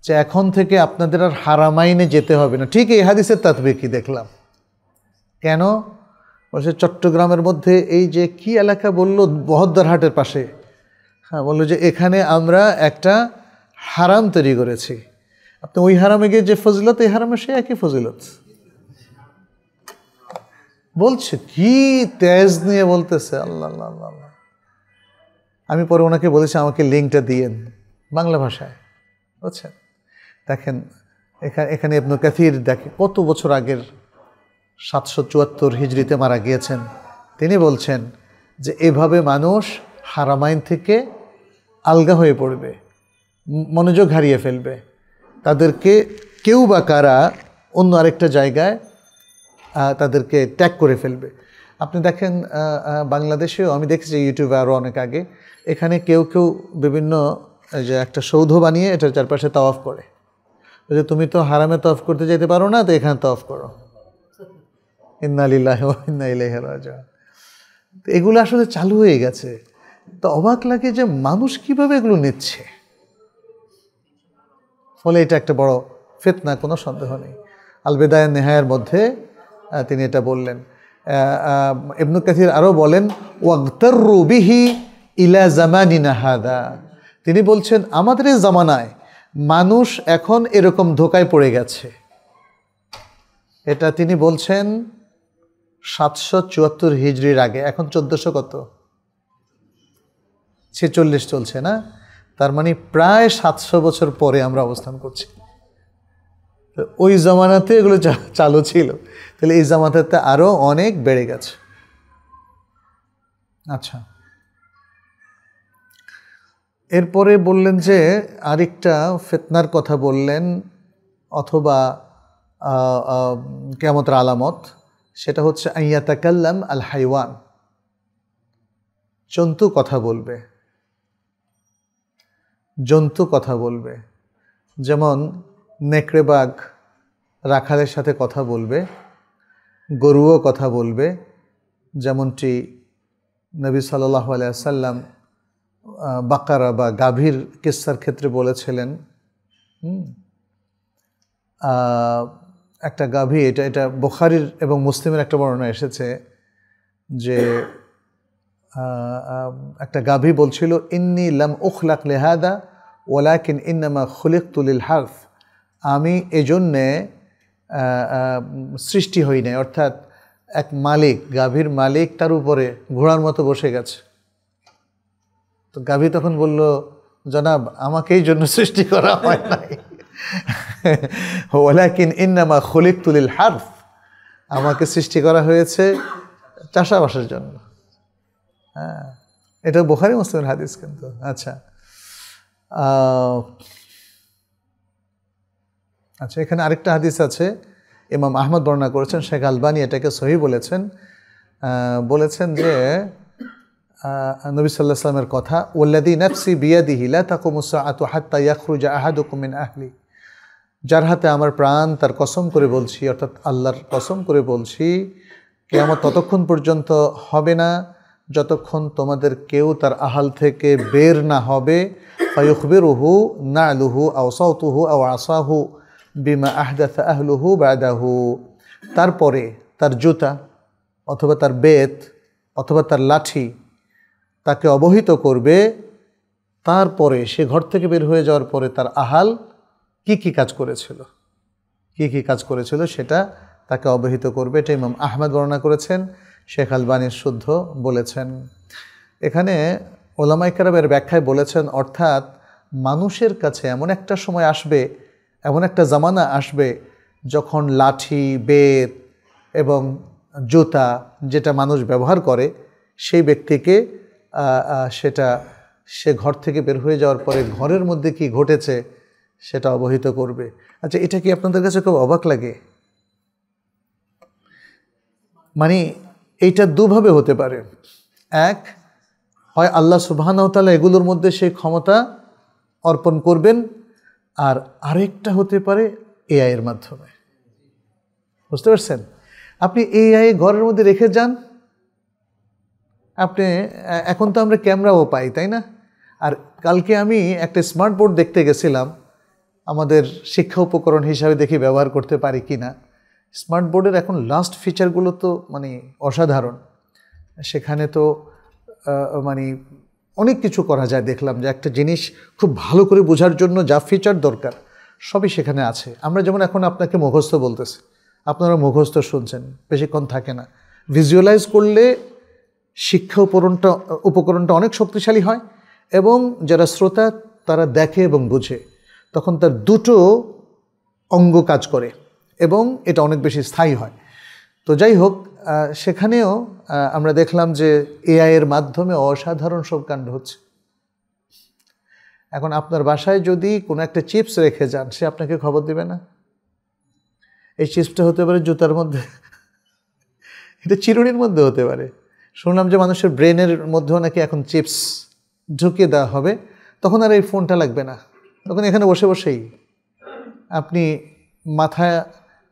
যে এখন থেকে আপনাদের আর হারামাইনে যেতে হবে না। ঠিক এই হাদিসের তাতবীকি দেখলাম। কেন? বলছে চট্টগ্রামের মধ্যে এই যে কি এলাকা বলল, বহদ্দারহাটের পাশে, হ্যাঁ, বললো যে এখানে আমরা একটা হারাম তৈরি করেছি। আপনি ওই হারামে গিয়ে যে ফজিলত, এই হারামে সে একই ফজিলত। বলছে কি তেজ নিয়ে বলতেছে, আল্লাহ আল্লাহ আল্লাহ। আমি পরে ওনাকে বলেছি আমাকে লিঙ্কটা দিয়েন বাংলা ভাষায়, বুঝছেন? দেখেন এখানে ইবনে কাসির দেখে কত বছর আগের, 774 হিজরিতে মারা গিয়েছেন। তিনি বলছেন যে এভাবে মানুষ হারামাইন থেকে আলগা হয়ে পড়বে, মনোযোগ হারিয়ে ফেলবে, তাদেরকে কেউ বা কারা অন্য আরেকটা জায়গায় তাদেরকে ট্যাগ করে ফেলবে। আপনি দেখেন বাংলাদেশেও আমি দেখেছি ইউটিউবে আরও অনেক আগে, এখানে কেউ বিভিন্ন যে একটা সৌধ বানিয়ে এটার চারপাশে তাওয়াফ করে, যে তুমি তো হারামে তাওয়াফ করতে যেতে পারো না, তো এখানে তাওয়াফ করো। ইন্না লিল্লাহি ওয়া ইন্না ইলাইহি রাজিউন। এগুলো আসলে চালু হয়ে গেছে। তো অবাক লাগে যে মানুষ কিভাবে এগুলো নিচ্ছে। ফলে এটা একটা বড় ফিতনা, কোনো সন্দেহ নেই। আল বিদায়া নেহায়ার মধ্যে তিনি এটা বললেন। ইবনে কাসির আরও বলেন, ওয়াগতাররু বিহি ইলা জামানিনা হাদা। তিনি বলছেন আমাদের এই জামানায় মানুষ এখন এরকম ধোকায় পড়ে গেছে। এটা তিনি বলছেন 774 হিজরির আগে, এখন 1400 কত 46 চলছে না? তার মানে প্রায় 700 বছর পরে আমরা অবস্থান করছি। ওই জামানাতে এগুলো চালু ছিল, তাহলে এই জামানাতে আরও অনেক বেড়ে গেছে। আচ্ছা, এরপরে বললেন যে আরেকটা ফিতনার কথা বললেন, অথবা কিয়ামতের আলামত, সেটা হচ্ছে আইয়াতাকাল্লাম আল হাইওয়ান, জন্তু কথা বলবে। যেমন নেকড়ে বাঘ রাখালের সাথে কথা বলবে, গরুও কথা বলবে, যেমনটি নবী সাল্লাল্লাহু আলাইহি ওয়াসাল্লাম বাকারা বা গাভীর কিস্সার ক্ষেত্রে বলেছিলেন। একটা গাভী, এটা বুখারীর এবং মুসলিমের একটা বর্ণনা এসেছে যে একটা গাভী বলছিল, ইন্নী লাম উখলাক লিহাদা ওয়ালাকিন ইন্নামা খুলিকতু লিল হারফ। আমি এজন্যে সৃষ্টি হই নাই। অর্থাৎ এক মালিক, গাভীর মালিক তার উপরে ঘোড়ার মতো বসে গেছে। তো গাভী তখন বলল, জনাব আমাকে এই জন্য সৃষ্টি করা হয় নাই, ওয়ালাকিন ইন্নামা খুলিকতু লিল হারফ, আমাকে সৃষ্টি করা হয়েছে চাষাবাসের জন্য। হ্যাঁ, এটা বুখারী মুসলিমের হাদিস কিন্তু। আচ্ছা, এখানে আরেকটা হাদিস আছে, ইমাম আহমদ বর্ণনা করেছেন, শেখ আলবানী এটাকে সহিহ বলেছেন। বলেছেন যে নবী সাল্লাল্লাহু আলাইহি ওয়াসাল্লামের কথা, ওয়াল্লাযী নাফসি বিয়াদিহি লা তাকুমুস সাআতু হাত্তা ইয়াখরুজা আহাদুকুম মিন আহলি, যার হাতে আমার প্রাণ তার কসম করে বলছি, অর্থাৎ আল্লাহর কসম করে বলছি, কিয়ামত ততক্ষণ পর্যন্ত হবে না যতক্ষণ তোমাদের কেউ তার আহাল থেকে বের না হবে, ফায়ুখবিরুহু না'লুহু আও সাউতুহু আও আসাহু বিমা আহদাথা আহলুহু বাদাহু, তারপরে তার জুতা অথবা তার বেত অথবা তার লাঠি তাকে অবহিত করবে, তারপরে সে ঘর থেকে বের হয়ে যাওয়ার পরে তার আহাল কি কি কাজ করেছিল সেটা তাকে অবহিত করবে। এটা ইমাম আহমদ বর্ণনা করেছেন, শেখ আলবানী শুদ্ধ বলেছেন। এখানে ওলামায়ে কেরামের ব্যাখ্যায় বলেছেন, অর্থাৎ মানুষের কাছে এমন একটা সময় আসবে, এমন একটা জামানা আসবে যখন লাঠি, বেত এবং জুতা যেটা মানুষ ব্যবহার করে সেই ব্যক্তিকে সে ঘর থেকে বের হয়ে যাওয়ার পরে ঘরের মধ্যে কি ঘটেছে সেটা অবহিত করবে। আচ্ছা, এটা কি আপনাদের কাছে খুব অবাক লাগে? মানে এইটা দুভাবে হতে পারে। এক, হয় আল্লাহ সুবহানাহু ওয়া তাআলা এগুলোর মধ্যে সেই ক্ষমতা অর্পণ করবেন, আর আরেকটা হতে পারে এআই এর মাধ্যমে। বুঝতে পারছেন? আপনি এআই ঘরের মধ্যে রেখে যান, আপনি এখন তো আমরা ক্যামেরাও পাই, তাই না? আর কালকে আমি একটা স্মার্ট বোর্ড দেখতে গেছিলাম, আমাদের শিক্ষা উপকরণ হিসাবে দেখি ব্যবহার করতে পারি কি না। স্মার্ট বোর্ডের এখন লাস্ট ফিচারগুলো তো মানে অসাধারণ। সেখানে তো মানে অনেক কিছু করা যায়। দেখলাম যে একটা জিনিস খুব ভালো করে বোঝার জন্য যা ফিচার দরকার সবই সেখানে আছে। আমরা যেমন এখন আপনাকে মুখস্থ বলতেছি, আপনারা মুখস্থ শুনছেন, বেশিক্ষণ থাকে না। ভিজুয়ালাইজ করলে শিক্ষা উপকরণটা অনেক শক্তিশালী হয়, এবং যারা শ্রোতা তারা দেখে এবং বুঝে, তখন তার দুটো অঙ্গ কাজ করে এবং এটা অনেক বেশি স্থায়ী হয়। তো যাই হোক, সেখানেও আমরা দেখলাম যে এআই এর মাধ্যমে অসাধারণ সব কাণ্ড হচ্ছে। এখন আপনার বাসায় যদি কোনো একটা চিপস রেখে যান, সে আপনাকে খবর দেবে না? এই চিপসটা হতে পারে জুতার মধ্যে, এটা চিরুনির মধ্যে হতে পারে। শুনলাম যে মানুষের ব্রেনের মধ্যেও নাকি এখন চিপস ঢুকিয়ে দেওয়া হবে, তখন আর এই ফোনটা লাগবে না, তখন এখানে বসে বসেই আপনি মাথায়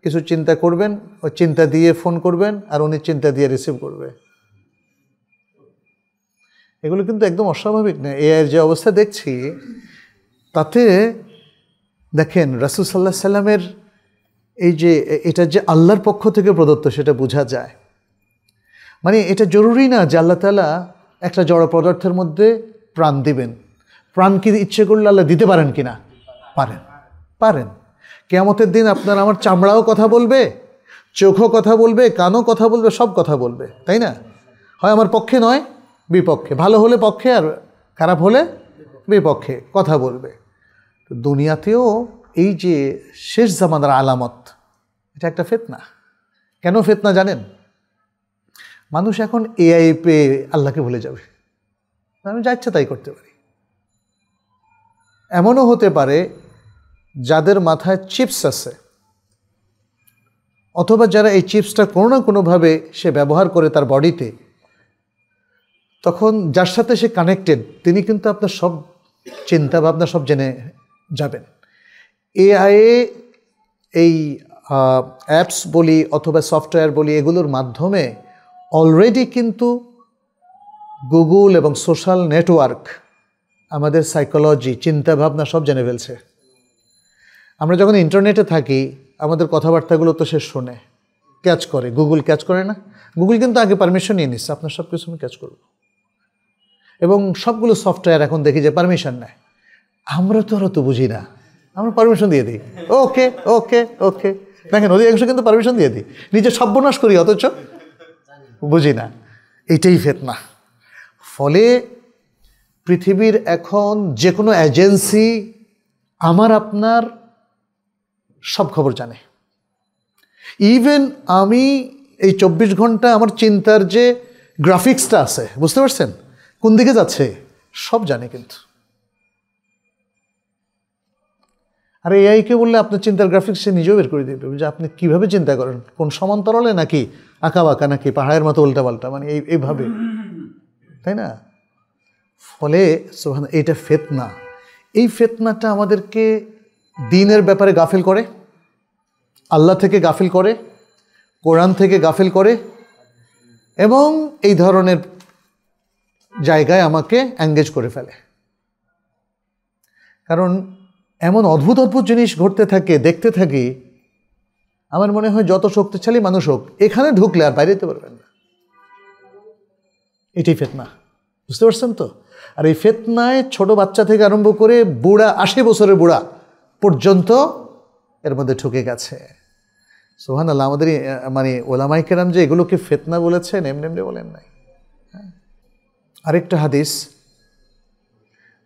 কিছু চিন্তা করবেন, ওই চিন্তা দিয়ে ফোন করবেন, আর উনি চিন্তা দিয়ে রিসিভ করবে। এগুলো কিন্তু একদম অস্বাভাবিক না। এআইয়ের যে অবস্থা দেখছি, তাতে দেখেন রাসূল সাল্লাল্লাহু আলাইহি সাল্লামের এই যে এটা যে আল্লাহর পক্ষ থেকে প্রদত্ত সেটা বোঝা যায়। মানে এটা জরুরি না যে আল্লাহ তাআলা একটা জড় পদার্থের মধ্যে প্রাণ দিবেন। প্রাণ কি ইচ্ছে করলে আল্লাহ দিতে পারেন কিনা? পারেন। কিয়ামতের দিন আপনার আমার চামড়াও কথা বলবে, চোখও কথা বলবে, কানও কথা বলবে, সব কথা বলবে, তাই না? হয় আমার পক্ষে নয় বিপক্ষে, ভালো হলে পক্ষে আর খারাপ হলে বিপক্ষে কথা বলবে। তো দুনিয়াতেও এই যে শেষ জামানার আলামত, এটা একটা ফিতনা। কেন ফিতনা জানেন? মানুষ এখন এআই পেয়ে আল্লাহকে ভুলে যাবে, আমি যা ইচ্ছা তাই করতে পারি। এমনও হতে পারে যাদের মাথায় চিপস আছে, অথবা যারা এই চিপসটা কোনো না কোনোভাবে সে ব্যবহার করে তার বডিতে, তখন যার সাথে সে কানেক্টেড তিনি কিন্তু আপনার সব চিন্তা ভাবনা সব জেনে যাবেন। এআই এই অ্যাপস বলি অথবা সফটওয়্যার বলি, এগুলোর মাধ্যমে অলরেডি কিন্তু গুগল এবং সোশ্যাল নেটওয়ার্ক আমাদের সাইকোলজি, চিন্তা ভাবনা সব জেনে ফেলছে। আমরা যখন ইন্টারনেটে থাকি, আমাদের কথাবার্তাগুলো তো সে শোনে, ক্যাচ করে। গুগল ক্যাচ করে না? গুগল কিন্তু আগে পারমিশন নিয়ে নিচ্ছে, আপনার সব কিছু আমি ক্যাচ করব। এবং সবগুলো সফটওয়্যার এখন দেখি যে পারমিশন নেয়। আমরা তো আর তো বুঝি না, আমরা পারমিশন দিয়ে দিই, ওকে ওকে ওকে। দেখেন অধিকাংশ কিন্তু পারমিশন দিয়ে দিই, নিজে সর্বনাশ করি, অথচ বুঝি না। এইটাই ফিতনা। ফলে পৃথিবীর এখন যে কোনো এজেন্সি আমার আপনার সব খবর জানে। ইভেন আমি এই 24 ঘন্টা আমার চিন্তার যে গ্রাফিক্সটা আছে, বুঝতে পারছেন কোন দিকে যাচ্ছে, সব জানে কিন্তু। আর এআইকে বললে আপনার চিন্তার গ্রাফিক্স সে নিজেও বের করে দিবে যে আপনি কীভাবে চিন্তা করেন, কোন সমান্তরালে নাকি আঁকা বাঁকা নাকি পাহাড়ের মতো উল্টাপাল্টা, মানে এইভাবে, তাই না? ফলে সুবহানাল্লাহ, এইটা ফিতনা। এই ফিতনাটা আমাদেরকে দ্বীনের ব্যাপারে গাফিল করে, আল্লাহ থেকে গাফিল করে, কোরআন থেকে গাফিল করে, এবং এই ধরনের জায়গায় আমাকে এঙ্গেজ করে ফেলে। কারণ এমন অদ্ভুত অদ্ভুত জিনিস ঘটতে থাকে, দেখতে থাকি, আমার মনে হয় যত শক্তিশালী মানুষ হোক এখানে ঢুকলে আর বাইরে যেতে পারবেন না। এটাই ফিতনা, বুঝতে পারছেন তো? আর এই ফিতনায় ছোট বাচ্চা থেকে আরম্ভ করে বুড়া, 80 বছরের বুড়া পর্যন্ত এর মধ্যে ঢুকে গেছে। সুবহানাল্লাহ, আমাদের মানে ওলামায়ে কেরাম যে এগুলোকে ফিতনা বলেছেন, এমনি এমনি বলেন নাই। আরেকটা হাদিস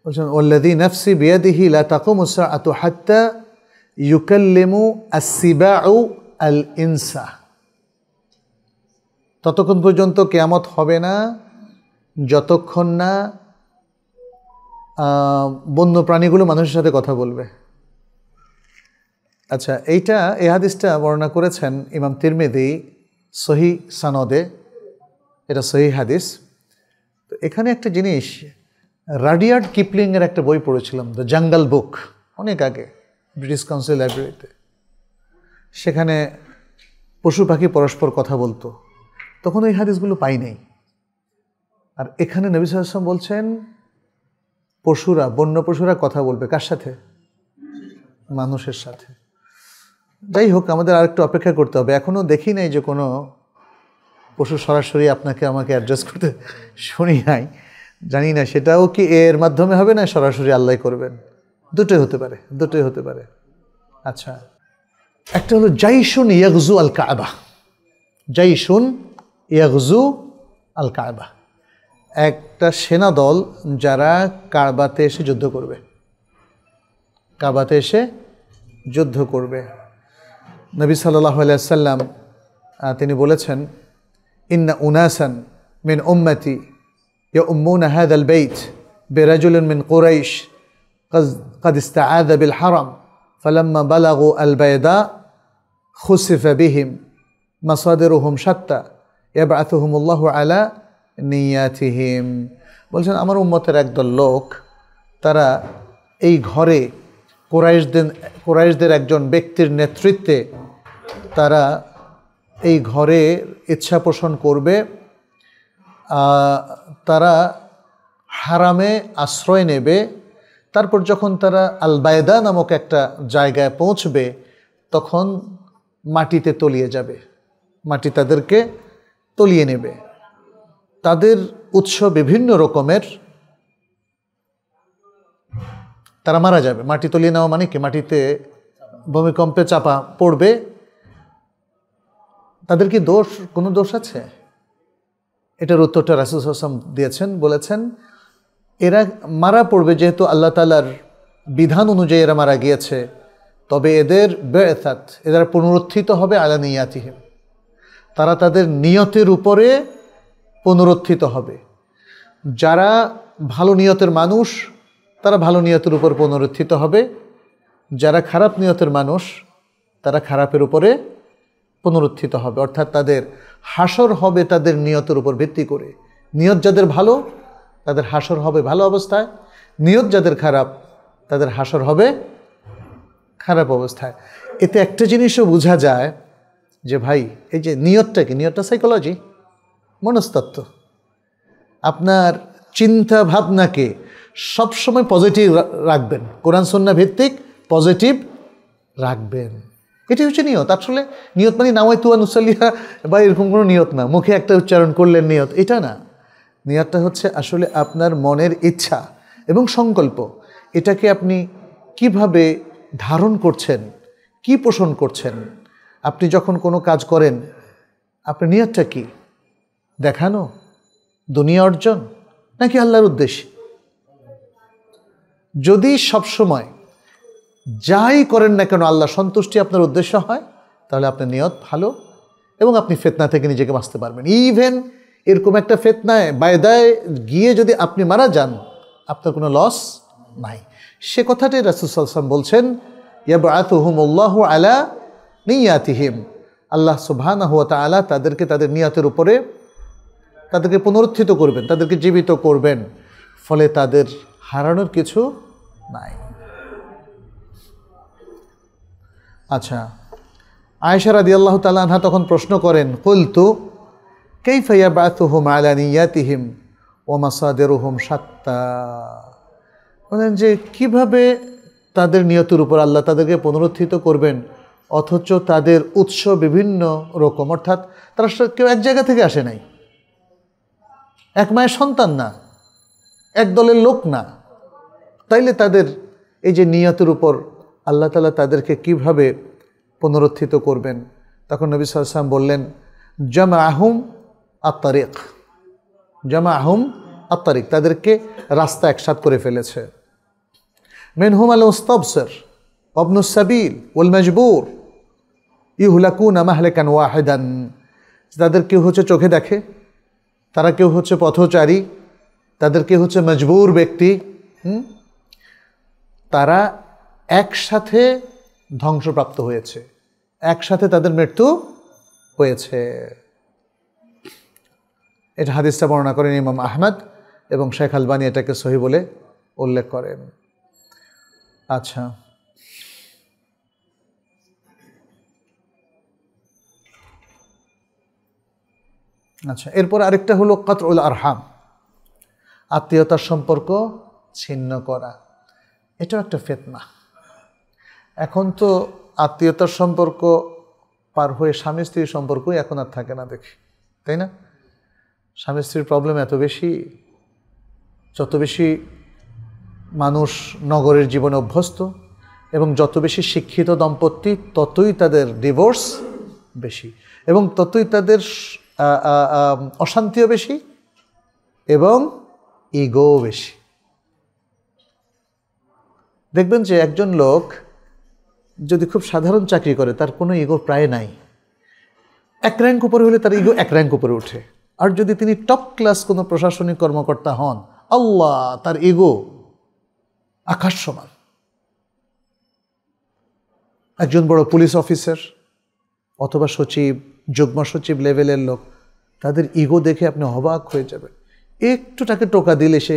বলছেন, ওয়াল্লাযী নাফসি বিয়াদিহি লা তাকুমু সাআতু হাত্তা ইউকাল্লিমু আস-সিবাউ আল-ইনসা। ততক্ষণ পর্যন্ত কিয়ামত হবে না যতক্ষণ না বন্য প্রাণীগুলো মানুষের সাথে কথা বলবে। আচ্ছা, এই হাদিসটা বর্ণনা করেছেন ইমাম তিরমিজি সহিহ সানদে, এটা সহিহ হাদিস। তো এখানে একটা জিনিস, রাডিয়ার্ড কিপলিংয়ের একটা বই পড়েছিলাম, দ্য জাঙ্গল বুক, অনেক আগে, ব্রিটিশ কাউন্সিল লাইব্রেরিতে। সেখানে পশু পাখি পরস্পর কথা বলতো, তখন ওই হাদিসগুলো পাই নাই। আর এখানে নবী সাল্লাল্লাহু আলাইহি ওয়াসাল্লাম বলছেন পশুরা, বন্য পশুরা কথা বলবে কার সাথে? মানুষের সাথে। যাই হোক, আমাদের আরেকটু অপেক্ষা করতে হবে। এখনও দেখি নাই যে কোনো পশু সরাসরি আপনাকে আমাকে অ্যাড্রেস করতে শুনি নাই, জানি না সেটাও কি এর মাধ্যমে হবে না সরাসরি আল্লাহ করবেন, দুটোই হতে পারে, দুটোই হতে পারে। আচ্ছা, একটা হলো জাইশুন ইয়াগজু আল কাবা। জাইশুন ইয়াগজু আল কাবা, একটা সেনা দল যারা কাবাতে এসে যুদ্ধ করবে, কাবাতে এসে যুদ্ধ করবে। নবী সাল্লাল্লাহু আলাইহি ওয়াসাল্লাম তিনি বলেছেন, ইন্না উনাসান মিন উম্মতি ইয়াউম্মুনা হাযাল বাইত বিরাজুলিন মিন কুরাইশ قد استعاذ بالحرم فلما بلغوا البيداء خسف بهم مصادرهم شتى يبعثهم الله على নিয়াতিহিম। বলছেন আমার উম্মতের একদল লোক, তারা এই ঘরে কুরাইশদের একজন ব্যক্তির নেতৃত্বে তারা এই ঘরে ইচ্ছা পোষণ করবে, তারা হারামে আশ্রয় নেবে। তারপর যখন তারা আল বায়দা নামক একটা জায়গায় পৌঁছবে তখন মাটিতে তলিয়ে যাবে, মাটি তাদেরকে তলিয়ে নেবে। তাদের উৎস বিভিন্ন রকমের, তারা মারা যাবে। মাটি তলিয়ে নেওয়া মানে কি? মাটিতে ভূমিকম্পে চাপা পড়বে। তাদের কি দোষ, কোনো দোষ আছে? এটার উত্তরটা রাসূল সাল্লাল্লাহু আলাইহি ওয়াসাল্লাম দিয়েছেন, বলেছেন এরা মারা পড়বে যেহেতু আল্লাহ তাআলার বিধান অনুযায়ী এরা মারা গিয়েছে, তবে এদের বেআসাত, এরা পুনরুত্থিত হবে আলা নিয়াতিহিম, তারা তাদের নিয়তের উপরে পুনরুত্থিত হবে। যারা ভালো নিয়তের মানুষ তারা ভালো নিয়তের উপর পুনরুত্থিত হবে, যারা খারাপ নিয়তের মানুষ তারা খারাপের উপরে পুনরুত্থিত হবে। অর্থাৎ তাদের হাসর হবে তাদের নিয়তের উপর ভিত্তি করে। নিয়ত যাদের ভালো তাদের হাসর হবে ভালো অবস্থায়, নিয়ত যাদের খারাপ তাদের হাসর হবে খারাপ অবস্থায়। এতে একটা জিনিসও বোঝা যায় যে ভাই, এই যে নিয়তটা কি? নিয়তটা সাইকোলজি, মনস্তত্ত্ব। আপনার চিন্তা ভাবনাকে সবসময় পজিটিভ রাখবেন, কোরআন সুন্নাহ ভিত্তিক পজিটিভ রাখবেন, এটাই হচ্ছে নিয়ত। আসলে নিয়ত মানে নাওয়াইতু আন উসাল্লিয়া বা এরকম কোনো নিয়ত না, মুখে একটা উচ্চারণ করলেন নিয়ত, এটা না। নিয়তটা হচ্ছে আসলে আপনার মনের ইচ্ছা এবং সংকল্প, এটাকে আপনি কিভাবে ধারণ করছেন, কি পোষণ করছেন। আপনি যখন কোনো কাজ করেন আপনার নিয়তটা কি? দেখানো, দুনিয়া অর্জন, নাকি আল্লাহর উদ্দেশ্যে? যদি সবসময় যাই করেন না কেন আল্লাহ সন্তুষ্টি আপনার উদ্দেশ্য হয়, তাহলে আপনার নিয়ত ভালো এবং আপনি ফিতনা থেকে নিজেকে বাঁচতে পারবেন। ইভেন এরকম একটা ফিতনায় বায়দায় গিয়ে যদি আপনি মারা যান আপনার কোনো লস নাই। সে কথাটাই রাসূল সাল্লাল্লাহু আলাইহি ওয়াসাল্লাম বলছেন, ইয়াবআতুহুমুল্লাহু আলা নিয়াতিহিম, আল্লাহ সুবহানাহু ওয়া তাআলা তাদেরকে তাদের নিয়তের উপরে তাদেরকে পুনরুত্থিত করবেন, তাদেরকে জীবিত করবেন, ফলে তাদের হারানোর কিছু নাই। আচ্ছা, আয়েশা রাদিয়াল্লাহু তাআলা আনহা তখন প্রশ্ন করেন, কুলতু কাইফা ইয়াবআথুহুম আলা নিয়াতিহিম ওয়া মাসাদিরুহুম শাত্তা। বলেন যে কিভাবে তাদের নিয়তের উপর আল্লাহ তাদেরকে পুনরুত্থিত করবেন, অথচ তাদের উৎস বিভিন্ন রকম, অর্থাৎ তারা কেউ এক জায়গা থেকে আসে নাই, এক মায়ের সন্তান না, এক দলের লোক না, তাইলে তাদের এই যে নিয়তের উপর আল্লাহ তাআলা তাদেরকে কিভাবে পুনরুত্থিত করবেন? তখন নবী সাল্লাল্লাহু আলাইহি ওয়াসাল্লাম বললেন, জামাআহুম আত-তারিক, জামাআহুম আত-তারিক, তাদেরকে রাস্তা একসাথ করে ফেলেছে। মিনহুম আল-মুস্তাবসির ওয়া ইবনুস সাবিল ওয়াল মাজবুর ইহলাকুনা মাহলাকান ওয়াহিদান। তাদের কেউ হচ্ছে চোখে দেখে, তারা কেউ হচ্ছে পথচারী, তাদের কেউ হচ্ছে মজবুর ব্যক্তি, তারা একসাথে ধ্বংসপ্রাপ্ত হয়েছে, একসাথে তাদের মৃত্যু হয়েছে। এটা হাদিসটা বর্ণনা করেন ইমাম আহমদ এবং শেখ আলবানী এটাকে সহিহ বলে উল্লেখ করেন। আচ্ছা, আচ্ছা, এরপর আরেকটা হলো কাতউল আরহাম, আত্মীয়তার সম্পর্ক ছিন্ন করা। এটাও একটা ফিতনা। এখন তো আত্মীয়তার সম্পর্ক পার হয়ে স্বামী স্ত্রীর সম্পর্কই এখন আর থাকে না দেখি, তাই না? স্বামী স্ত্রীর প্রবলেম এত বেশি, যত বেশি মানুষ নগরের জীবনে অভ্যস্ত এবং যত বেশি শিক্ষিত দম্পতি ততই তাদের ডিভোর্স বেশি এবং ততই তাদের অশান্তিও বেশি এবং ইগো বেশি। দেখবেন যে একজন লোক যদি খুব সাধারণ চাকরি করে তার কোনো ইগো প্রায় নাই, এক র্যাঙ্ক উপরে হলে তার ইগো এক র্যাঙ্ক উপরে ওঠে। আর যদি তিনি টপ ক্লাস কোনো প্রশাসনিক কর্মকর্তা হন, আল্লাহ, তার ইগো আকাশ সমান। একজন বড় পুলিশ অফিসার অথবা সচিব, যুগ্ম সচিব লেভেলের লোক, তাদের ইগো দেখে আপনি অবাক হয়ে যাবেন। একটু তাকে টোকা দিলে সে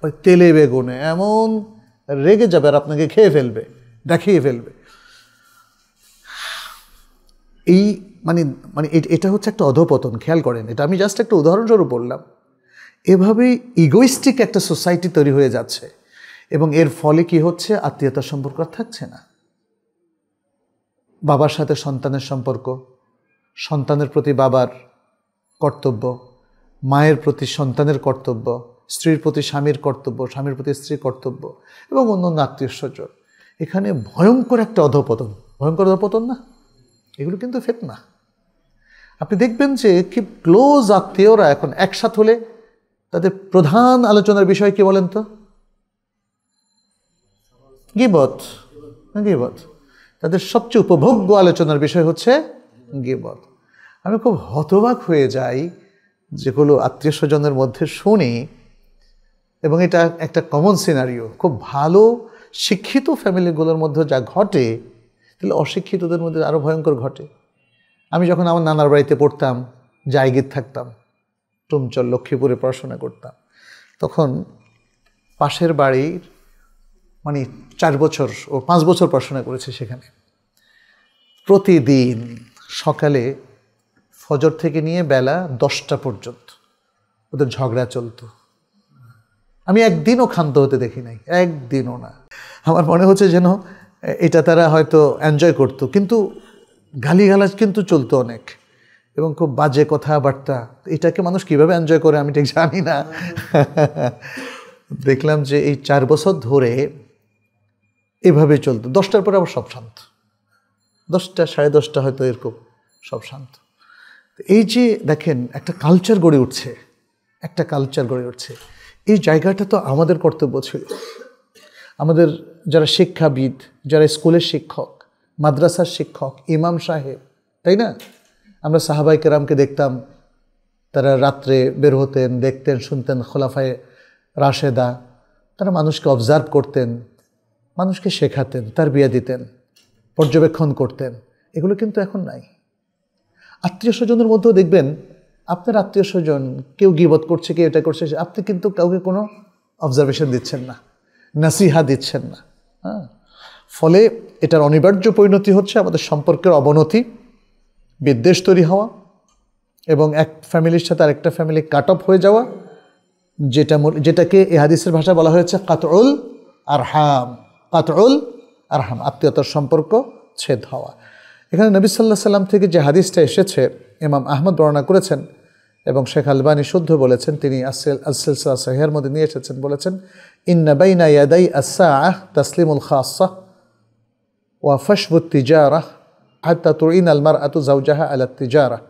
ওই তেলে বেগুনে এমন রেগে যাবে আর আপনাকে খেয়ে ফেলবে, দেখিয়ে ফেলবে। এই মানে মানে এটা হচ্ছে একটা অধপতন। খেয়াল করেন, এটা আমি জাস্ট একটা উদাহরণস্বরূপ বললাম। এভাবেই ইগোইস্টিক একটা সোসাইটি তৈরি হয়ে যাচ্ছে এবং এর ফলে কি হচ্ছে, আত্মীয়তার সম্পর্ক থাকছে না। বাবার সাথে সন্তানের সম্পর্ক, সন্তানের প্রতি বাবার কর্তব্য, মায়ের প্রতি সন্তানের কর্তব্য, স্ত্রীর প্রতি স্বামীর কর্তব্য, স্বামীর প্রতি স্ত্রীর কর্তব্য এবং অন্যান্য আত্মীয় স্বজন, এখানে ভয়ঙ্কর একটা অধপতন। ভয়ঙ্কর অধপতন না? এগুলো কিন্তু ফিতনা। আপনি দেখবেন যে কি ক্লোজ আত্মীয়রা এখন একসাথে হলে তাদের প্রধান আলোচনার বিষয় কি বলেন তো? গীবত। গীবত। তাদের সবচেয়ে উপভোগ্য আলোচনার বিষয় হচ্ছে গীবত। আমি খুব হতবাক হয়ে যাই যেগুলো আত্মীয় স্বজনের মধ্যে শুনি, এবং এটা একটা কমন সিনারিও। খুব ভালো শিক্ষিত ফ্যামিলিগুলোর মধ্যে যা ঘটে, তাহলে অশিক্ষিতদের মধ্যে আরও ভয়ঙ্কর ঘটে। আমি যখন আমার নানার বাড়িতে পড়তাম, জায়গির থাকতাম, টুমচল লক্ষ্মীপুরে পড়াশোনা করতাম, তখন পাশের বাড়ির মানে 4 বছর ও 5 বছর পড়াশোনা করেছে সেখানে, প্রতিদিন সকালে ফজর থেকে নিয়ে বেলা 10টা পর্যন্ত ওদের ঝগড়া চলতো। আমি একদিনও ক্ষান্ত হতে দেখি নাই, একদিনও না। আমার মনে হচ্ছে যেন এটা তারা হয়তো এনজয় করতো, কিন্তু গালিগালাজ কিন্তু চলতো অনেক এবং খুব বাজে কথাবার্তা। এটাকে মানুষ কিভাবে এনজয় করে আমি ঠিক জানি না। দেখলাম যে এই 4 বছর ধরে এভাবে চলতো। 10টার পরে আবার সব শান্ত, 10টা 10:30 হয়তো এরকম সব শান্ত। এই যে দেখেন একটা কালচার গড়ে উঠছে, একটা কালচার গড়ে উঠছে। এই জায়গাটা তো আমাদের কর্তব্য ছিল। আমাদের যারা শিক্ষাবিদ, যারা স্কুলের শিক্ষক, মাদ্রাসার শিক্ষক, ইমাম সাহেব, তাই না? আমরা সাহাবায়ে কেরামকে দেখতাম, তারা রাত্রে বের হতেন, দেখতেন, শুনতেন খোলাফায়ে রাশেদা, তারা মানুষকে অবজার্ভ করতেন, মানুষকে শেখাতেন, তারবিয়া দিতেন, পর্যবেক্ষণ করতেন। এগুলো কিন্তু এখন নাই। আত্মীয় স্বজনের মধ্যেও দেখবেন আপনার আত্মীয় স্বজন কেউ গীবত করছে, কেউ এটা করছে, আপনি কিন্তু কাউকে কোনো অবজারভেশন দিচ্ছেন না, নাসিহা দিচ্ছেন না। হ্যাঁ, ফলে এটার অনিবার্য পরিণতি হচ্ছে আমাদের সম্পর্কের অবনতি, বিদ্বেষ তৈরি হওয়া এবং এক ফ্যামিলির সাথে আরেকটা ফ্যামিলি কাট অফ হয়ে যাওয়া, যেটাকে এই হাদিসের ভাষায় বলা হয়েছে কাতউল আরহাম। কাতউল আরহাম, আত্মীয়তার সম্পর্ক ছেদ হওয়া। এখানে নবী সাল্লাল্লাহু আলাইহি সাল্লাম থেকে যে হাদিসটা এসেছে ইমাম আহমদ বর্ণনা করেছেন এবং শেখ আলবানী শুদ্ধ বলেছেন, তিনি আস-সিলসিলা সহিহার মধ্যে নিয়ে এসেছেন, বলেছেন ইন্না বাইনা ইয়াদাই আস-সাআহ তাসলিমুল খাসসাহ ওয়া ফাশবুত তিজারাহ হাত্তা তুইনাল মারআতু যাওজাহা আলা তিজারাহ,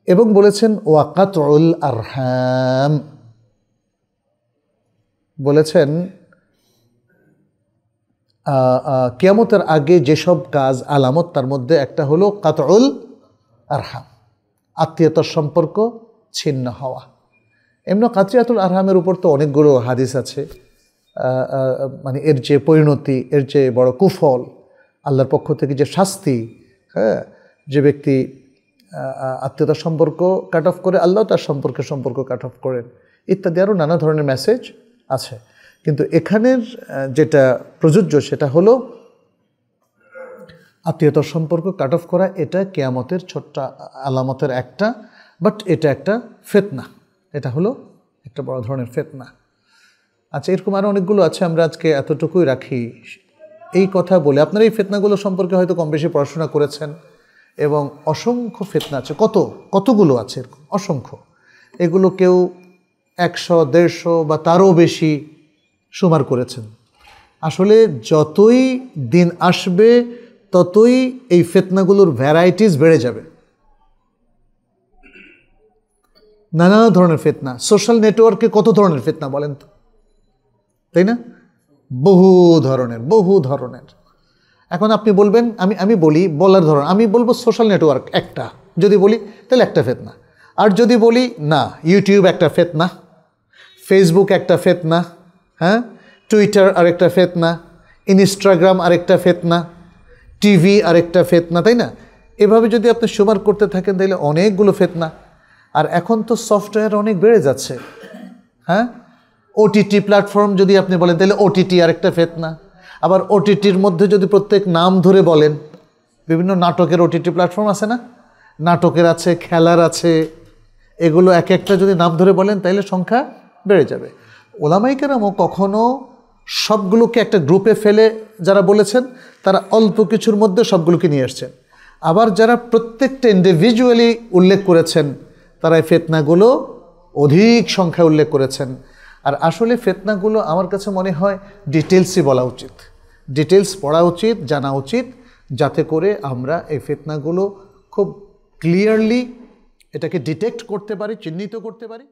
এবং বলেছেন ওয়া কাতউল আরহাম, বলেছেন কিয়ামতের আগে যেসব কাজ আলামত তার মধ্যে একটা হলো কাতউল আরহাম, আত্মীয়তার সম্পর্ক ছিন্ন হওয়া। এমনি কাতইয়াতুল আরহামের উপর তো অনেকগুলো হাদিস আছে, মানে এর যে পরিণতি, এর যে বড় কুফল, আল্লাহর পক্ষ থেকে যে শাস্তি, হ্যাঁ, যে ব্যক্তি আত্মীয়তার সম্পর্ক কাট অফ করে আল্লাহ তার সম্পর্ক কাট অফ করেন, ইত্যাদি আরও নানা ধরনের মেসেজ আছে। কিন্তু এখানের যেটা প্রযোজ্য সেটা হলো আত্মীয়তার সম্পর্ক কাট অফ করা। এটা কিয়ামতের ছোট্ট আলামতের একটা, বাট এটা একটা ফিতনা, এটা হলো একটা বড় ধরনের ফিতনা। আচ্ছা, এরকম আরও অনেকগুলো আছে, আমরা আজকে এতটুকুই রাখি। এই কথা বলে আপনারা এই ফিতনাগুলো সম্পর্কে হয়তো কম বেশি পড়াশোনা করেছেন এবং অসংখ্য ফিতনা আছে, কতগুলো আছে এরকম অসংখ্য। এগুলো কেউ 100, 150 বা তারও বেশি সুমার করেছেন। আসলে যতই দিন আসবে ততই এই ফিতনাগুলোর ভ্যারাইটিস বেড়ে যাবে, নানা ধরনের ফিতনা। সোশ্যাল নেটওয়ার্কে কত ধরনের ফিতনা বলেন তো, তাই না? বহু ধরনের। এখন আপনি বলবেন, আমি বলি বলার ধরন, আমি বলবো সোশ্যাল নেটওয়ার্ক একটা, যদি বলি তাহলে একটা ফিতনা। আর যদি বলি না, ইউটিউব একটা ফিতনা, ফেসবুক একটা ফিতনা, হ্যাঁ, টুইটার আরেকটা ফিতনা, ইনস্টাগ্রাম আরেকটা ফিতনা, টিভি আরেকটা ফিতনা, তাই না? এভাবে যদি আপনি সুমার করতে থাকেন তাহলে অনেকগুলো ফিতনা। আর এখন তো সফটওয়্যার অনেক বেড়ে যাচ্ছে, হ্যাঁ, ওটিটি প্ল্যাটফর্ম যদি আপনি বলেন তাহলে ওটিটি আরেকটা ফিতনা। আবার ওটিটির মধ্যে যদি প্রত্যেক নাম ধরে বলেন, বিভিন্ন নাটকের ওটিটি প্ল্যাটফর্ম আছে না, নাটকের আছে, খেলার আছে, এগুলো এক একটা যদি নাম ধরে বলেন তাহলে সংখ্যা বেড়ে যাবে। ওলামায়ে কেরামও কখনো সবগুলোকে একটা গ্রুপে ফেলে যারা বলেছেন তারা অল্প কিছুর মধ্যে সবগুলোকে নিয়ে এসছেন। আবার যারা প্রত্যেকটা ইন্ডিভিজুয়ালি উল্লেখ করেছেন তারা এই ফিতনাগুলো অধিক সংখ্যায় উল্লেখ করেছেন। আর আসলে ফিতনাগুলো আমার কাছে মনে হয় ডিটেলসই বলা উচিত, ডিটেলস পড়া উচিত, জানা উচিত, যাতে করে আমরা এই ফিতনাগুলো খুব ক্লিয়ারলি এটাকে ডিটেক্ট করতে পারি, চিহ্নিত করতে পারি।